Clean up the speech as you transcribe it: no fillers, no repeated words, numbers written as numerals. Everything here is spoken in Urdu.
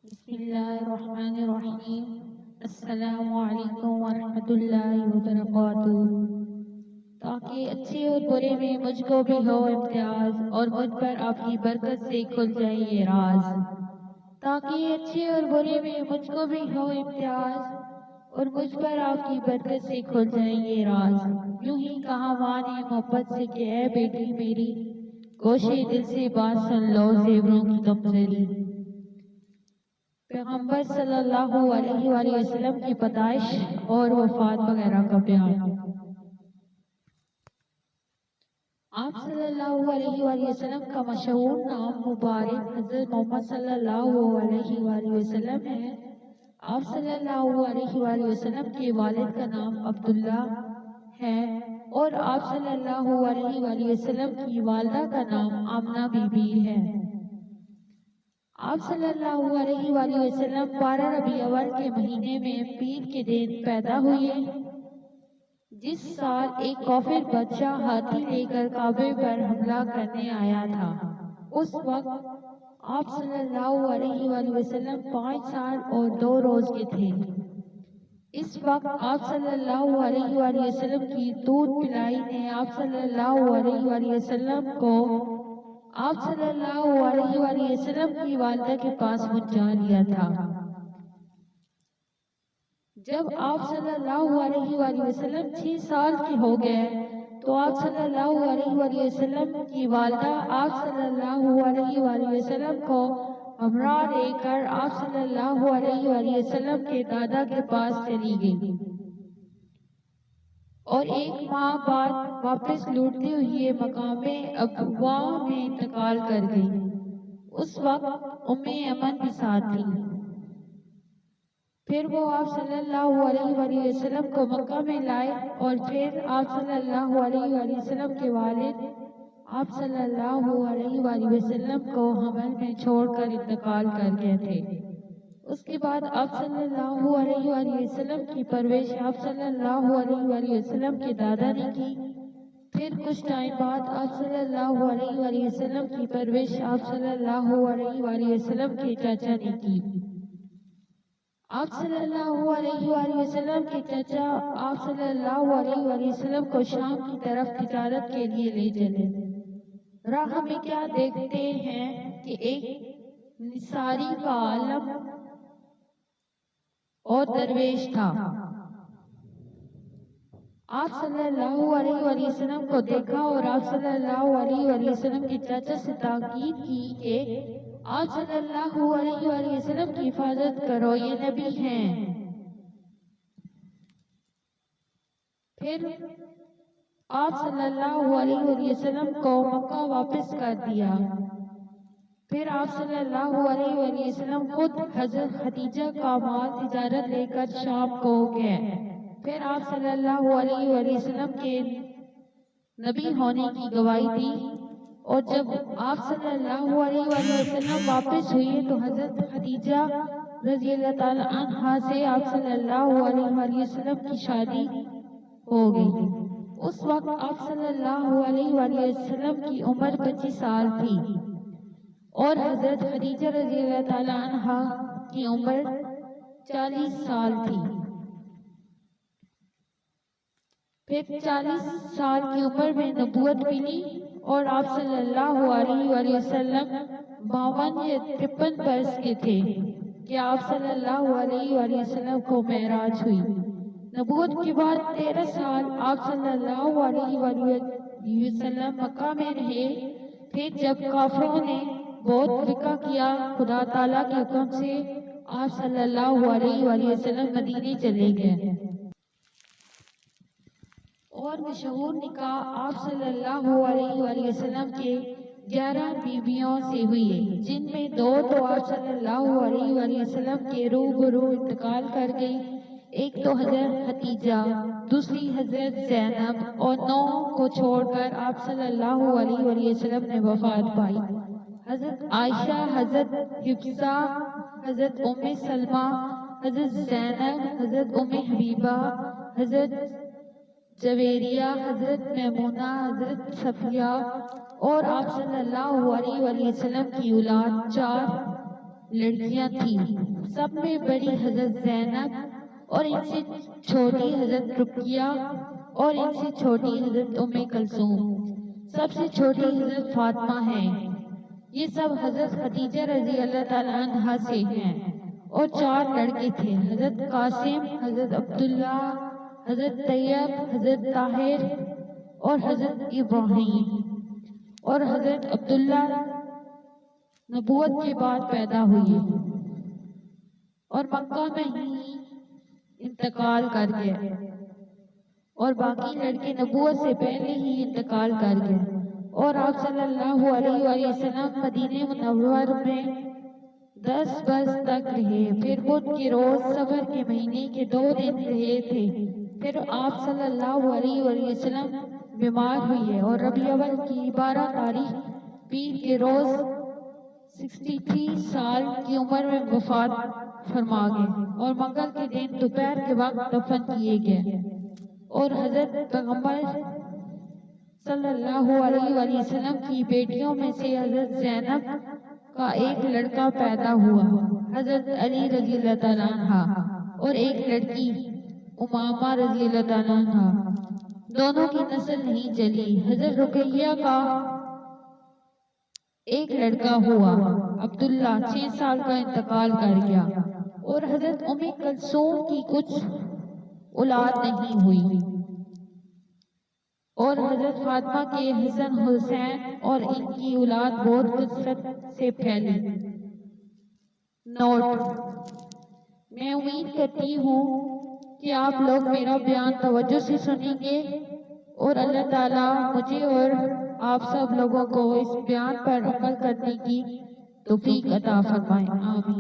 بسم اللہ الرحمن الرحیم۔ السلام علیکم ورحمۃ اللہ وبرکاتہ۔ تاکہ اچھے اور برے میں مجھ کو بھی ہو امتیاز، اور مجھ پر آپ کی برکت سے کھل جائے یہ راز۔ تاکہ اچھے اور برے میں مجھ کو بھی ہو امتیاز، اور مجھ پر آپ کی برکت سے کھل جائے یہ راز۔ یوں ہی کہا ماں نے محبت سے کہ اے بیٹی میری، گوشے دل سے بات سن لو زیوروں کی کمزوری۔ پیغمبر صلی اللہ علیہ وآلہ وسلم کی پیدائش اور وفات وغیرہ کا بیان۔ آپ صلی اللہ علیہ وآلہ وسلم کا مشہور نام مبارک حضرت محمد صلی اللہ علیہ وآلہ وسلم ہے۔ آپ صلی اللہ علیہ وآلہ وسلم کے والد کا نام عبداللہ ہے، اور آپ صلی اللہ علیہ وآلہ وسلم کی والدہ کا نام آمنہ بی بی ہے۔ آپ صلی اللہ علیہ وآلہ وسلم 12 ربیع الاول کے مہینے میں پیر کے دن پیدا ہوئے، جس سال ایک کافر بادشاہ ہاتھی لے کر کعبے پر حملہ کرنے آیا تھا۔ اس وقت آپ صلی اللہ علیہ وآلہ وسلم 5 سال اور 2 روز کے تھے۔ اس وقت آپ صلی اللہ علیہ وآلہ وسلم کی دودھ پلائی نے آپ صلی اللہ علیہ وآلہ وسلم کو آپ صلی اللہ علیہ وآلہ وسلم کی والدہ کے پاس پہنچا لیا تھا۔ جب آپ صلی اللہ علیہ وآلہ وسلم 6 سال کے ہو گئے تو آپ صلی اللہ علیہ وآلہ وسلم کی والدہ آپ صلی اللہ علیہ وآلہ وسلم کو ہمراہ لے کر آپ صلی اللہ علیہ وآلہ وسلم کے دادا کے پاس چلی گئی، اور 1 ماہ بعد واپس لوٹتے ہوئے مقام ابوا میں انتقال کر گئی۔ اس وقت ایمن بھی ساتھ تھی۔ پھر وہ آپ صلی اللہ علیہ وآلہ وسلم کو مکہ میں لائے، اور پھر آپ صلی اللہ علیہ وآلہ وسلم کے والد آپ صلی اللہ علیہ وآلہ وسلم کو حمل میں چھوڑ کر انتقال کر گئے تھے۔ اس کے بعد آپ صلی اللہ علیہ وآلہ وسلم کی پرورش آپ صلی اللہ علیہ وآلہ وسلم کے دادا نے کی۔ پھر کچھ ٹائم بعد آپ صلی اللہ علیہ وآلہ وسلم کی پرورش آپ صلی اللہ علیہ وآلہ وسلم کے چاچا نے کی۔ آپ صلی اللہ علیہ وآلہ وسلم کے چاچا آپ صلی اللہ علیہ وآلہ وسلم کو شام کی طرف تجارت کے لیے لے چلے۔ راہ میں کیا دیکھتے ہیں کہ ایک نصاری کا عالم اور درویش تھا۔ آپ صلی اللہ علیہ وآلہ وسلم کو دیکھا اور آپ صلی اللہ علیہ وآلہ وسلم کے چاچا سے تاکید کی کہ آپ صلی اللہ علیہ وآلہ وسلم کی حفاظت کرو، یہ نبی ہیں۔ پھر آپ صلی اللہ علیہ وآلہ وسلم کو مکہ واپس کر دیا۔ پھر آپ صلی اللہ علیہ وآلہ وسلم خود حضرت خدیجہ کا مال تجارت لے کر شام کو گئے۔ پھر آپ صلی اللہ علیہ وآلہ وسلم کے نبی ہونے کی گواہی دی، اور جب آپ صلی اللہ علیہ وآلہ وسلم واپس ہوئے تو حضرت خدیجہ رضی اللہ تعالی عنہا سے آپ صلی اللہ علیہ وآلہ وسلم کی شادی ہو گئی۔ اس وقت آپ صلی اللہ علیہ وآلہ وسلم کی عمر 25 سال تھی، اور حضرت خدیجہ رضی اللہ تعالی عنہا کی عمر 40 سال تھی۔ پھر 40 سال کی عمر میں نبوت ملی، اور آپ صلی اللہ علیہ وآلہ وسلم 52 یا 53 برس کے تھے کہ آپ صلی اللہ علیہ وآلہ وسلم کو معراج ہوئی۔ نبوت کے بعد 13 سال آپ صلی اللہ علیہ وآلہ وسلم مکہ میں رہے۔ پھر جب کافروں نے بہت فرقہ کیا، خدا تعالیٰ کے حکم سے آپ صلی اللہ علیہ وآلہ وسلم مدینے چلے گئے، اور مشہور نکاح آپ صلی اللہ علیہ وآلہ وسلم کے 11 بیویوں سے ہوئی، جن میں 2 تو آپ صلی اللہ علیہ وآلہ وسلم کے روبرو انتقال کر گئی۔ ایک تو حضرت خدیجہ، دوسری حضرت زینب، اور 9 کو چھوڑ کر آپ صلی اللہ علیہ وآلہ وسلم نے وفات پائی۔ حضرت عائشہ، حضرت حفصہ، حضرت سلمہ، حضرت زینب، حضرت حبیبہ، حضرت جویریہ، حضرت میمونہ، حضرت صفیہ، اور آپ صلی اللہ علیہ وآلہ وسلم کی اولاد 4 لڑکیاں تھیں، سب میں بڑی حضرت زینب اور ان سے چھوٹی حضرت رقیہ اور ان سے چھوٹی حضرت ام کلثوم، سب سے چھوٹی حضرت فاطمہ ہیں۔ یہ سب حضرت خدیجہ رضی اللہ تعالیٰ عنہا سے ہیں، اور 4 لڑکے تھے، حضرت قاسم، حضرت عبداللہ، حضرت طیب، حضرت طاہر اور حضرت ابراہیم۔ اور حضرت عبداللہ نبوت کے بعد پیدا ہوئے اور مکہ میں ہی انتقال کر گئے، اور باقی لڑکے نبوت سے پہلے ہی انتقال کر گئے، اور آپ صلی اللہ علیہ وآلہ وسلم مدینہ منور میں 10 برس تک رہے۔ پھر بدھ کے روز صفر کے مہینے کے 2 دن رہے تھے۔ پھر آپ صلی اللہ علیہ وآلہ وسلم بیمار ہوئے اور ربیع الاول کی 12 تاریخ پیر کے روز 63 سال کی عمر میں وفات فرما گئے، اور منگل کے دن دوپہر کے وقت دفن کیے گئے۔ اور حضرت پیغمبر صلی اللہ علیہ وآلہ وسلم کی بیٹیوں میں سے حضرت زینب کا ایک لڑکا پیدا ہوا، حضرت علی رضی اللہ تعالیٰ عنہ، اور ایک لڑکی امامہ رضی اللہ تعالیٰ عنہ۔ دونوں کی نسل نہیں چلی۔ حضرت رقیہ کا ایک لڑکا ہوا، عبداللہ 6 سال کا انتقال کر گیا، اور حضرت ام کلثوم کی کچھ اولاد نہیں ہوئی، اور حضرت فاطمہ کے حسن حسین اور ان کی اولاد بہت کثرت سے پھیلی۔ نوٹ: میں امید کرتی ہوں کہ آپ لوگ میرا بیان توجہ سے سنیں گے، اور اللہ تعالیٰ مجھے اور آپ سب لوگوں کو اس بیان پر عمل کرنے کی توفیق عطا فرمائے۔ آمین۔